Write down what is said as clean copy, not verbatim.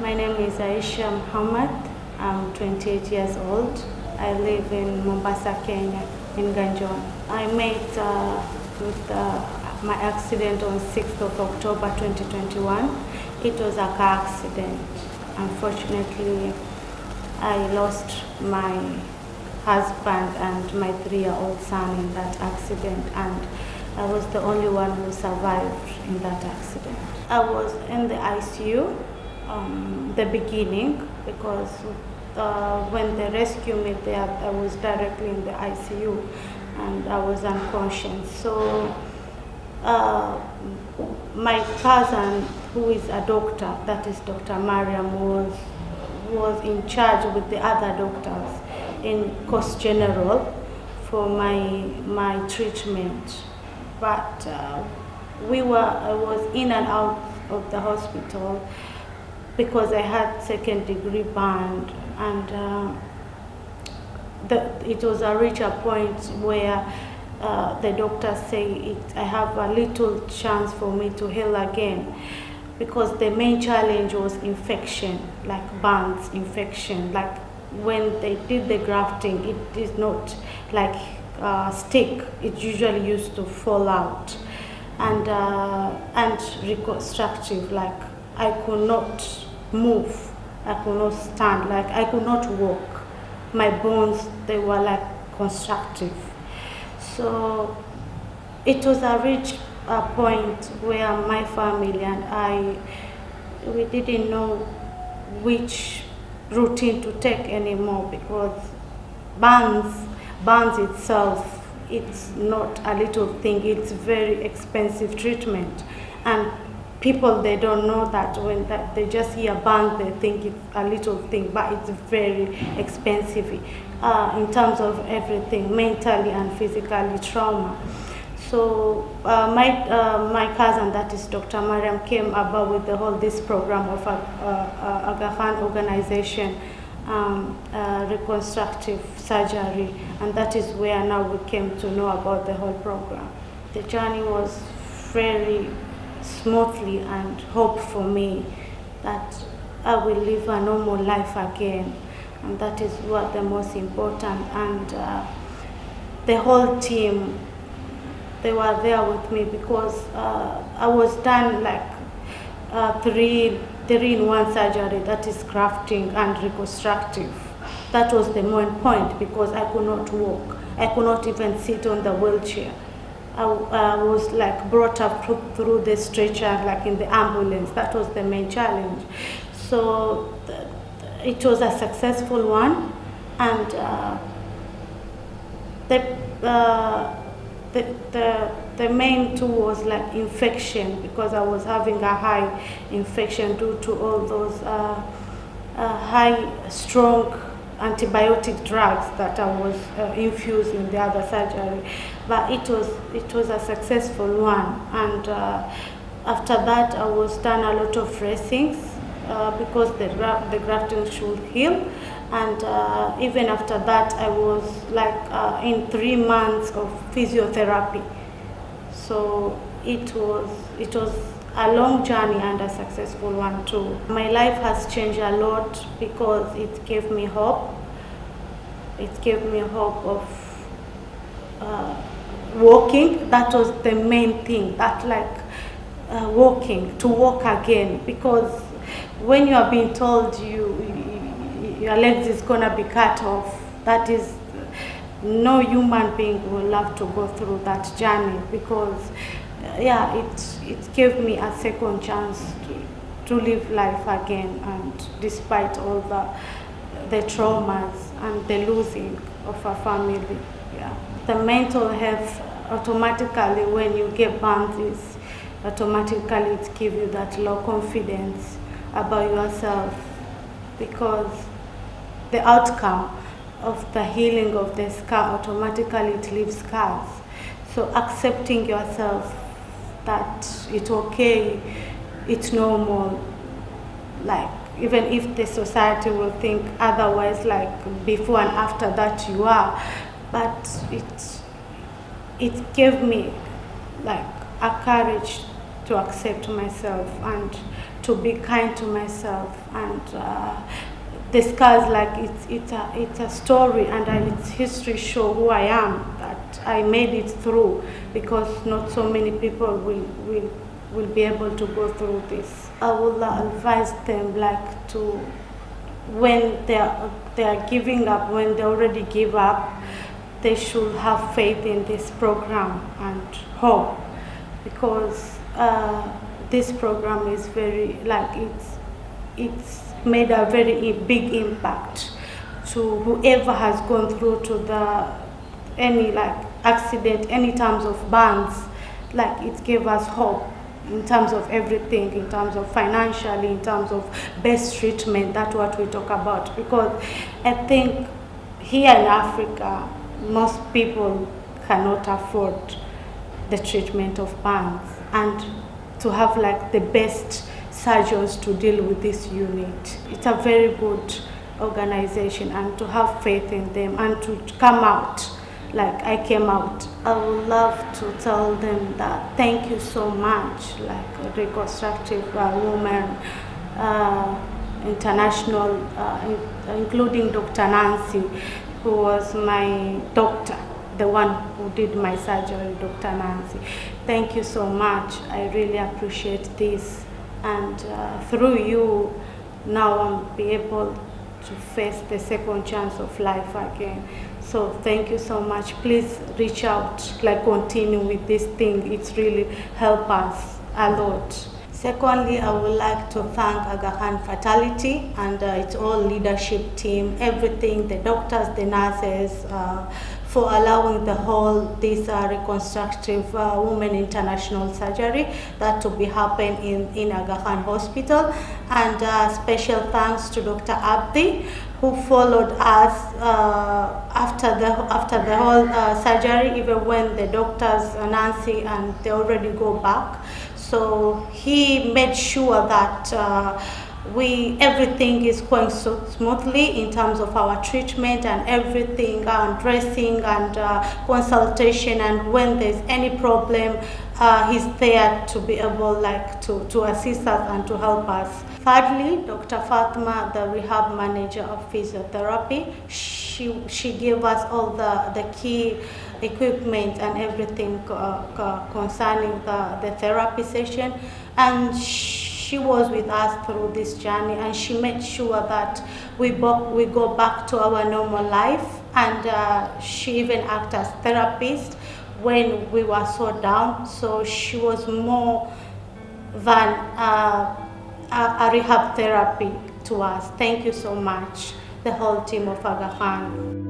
My name is Aisha Muhammad. I'm 28 years old. I live in Mombasa, Kenya, in Ganjon. I met with my accident on 6th of October 2021. It was a car accident. Unfortunately, I lost my husband and my 3-year-old son in that accident, and I was the only one who survived in that accident. I was in the ICU the beginning, because when they rescued me there, I was directly in the ICU and I was unconscious. So my cousin, who is a doctor, that is Dr. Mariam, was in charge with the other doctors in Coast General for my treatment. But I was in and out of the hospital because I had second-degree burn, and it was reached a point where the doctors say I have a little chance for me to heal again, because the main challenge was infection, like burns infection. Like when they did the grafting, it is not like stick. It usually used to fall out, and reconstructive, like I could not move, I could not stand, like I could not walk. My bones, they were like constructive. So it was reached a point where my family and we didn't know which routine to take anymore, because burns itself, it's not a little thing, it's very expensive treatment, and people, they don't know that. When they just hear burns, they think it's a little thing, but it's very expensive in terms of everything, mentally and physically, trauma. So my cousin, that is Dr. Mariam, came about with this program of Aga Khan organization, Reconstructive Surgery, and that is where now we came to know about the whole program. The journey was very smoothly, and hope for me that I will live a normal life again, and that is what the most important. And the whole team, they were there with me, because I was done like three-in-one surgery, that is grafting and reconstructive. That was the main point, because I could not walk. I could not even sit on the wheelchair. I was like brought up through the stretcher, like in the ambulance. That was the main challenge. So it was a successful one, and the main tool was like infection, because I was having a high infection due to all those high, strong antibiotic drugs that I was infused in the other surgery. But it was a successful one, and after that I was done a lot of dressings because the grafting should heal. And even after that, I was like in 3 months of physiotherapy. So it was a long journey and a successful one too. My life has changed a lot, because it gave me hope. It gave me hope of walking. That was the main thing, that like walking, to walk again. Because when you are being told your legs is gonna be cut off, that is, no human being will love to go through that journey, because it gave me a second chance to live life again, and despite all the traumas and the losing of a family. The mental health, automatically when you get burns, is automatically it gives you that low confidence about yourself, because the outcome of the healing of the scar, automatically it leaves scars. So accepting yourself, that it's okay, it's normal, like even if the society will think otherwise, like before and after that you are, but it gave me like a courage to accept myself and to be kind to myself, and the scars, like it's a story, and its history show who I am, that I made it through, because not so many people will be able to go through this. I will advise them, like, to, when they are giving up, when they already give up, they should have faith in this program and hope, because this program is very, like, it's made a very big impact to whoever has gone through to any, like, accident, any terms of burns. Like, it gave us hope in terms of everything, in terms of financially, in terms of best treatment. That's what we talk about, because I think here in Africa, most people cannot afford the treatment of burns, and to have, like, the best surgeons to deal with this unit. It's a very good organization, and to have faith in them and to come out like I came out. I would love to tell them that thank you so much, like Reconstructive Women International, including Dr. Nancy, who was my doctor, the one who did my surgery, Dr. Nancy. Thank you so much. I really appreciate this. And through you, now I'll be able to face the second chance of life again. So thank you so much. Please reach out, like, continue with this thing. It's really helped us a lot. Secondly, I would like to thank Aga Khan Fatality and its whole leadership team, everything, the doctors, the nurses, for allowing this reconstructive women international surgery that to be happen in Aga Khan Hospital. And special thanks to Dr. Abdi, who followed us after the whole surgery, even when the doctors, Nancy, and they already go back. So he made sure that everything is going so smoothly in terms of our treatment and everything, and dressing and consultation, and when there's any problem, he's there to be able, like, to assist us and to help us. Thirdly, Dr. Fatima, the rehab manager of physiotherapy, she gave us all the key equipment and everything concerning the therapy session, and she was with us through this journey, and she made sure that we go back to our normal life, and she even acted as therapist when we were so down. So she was more than a rehab therapy to us. Thank you so much, the whole team of Aga Khan.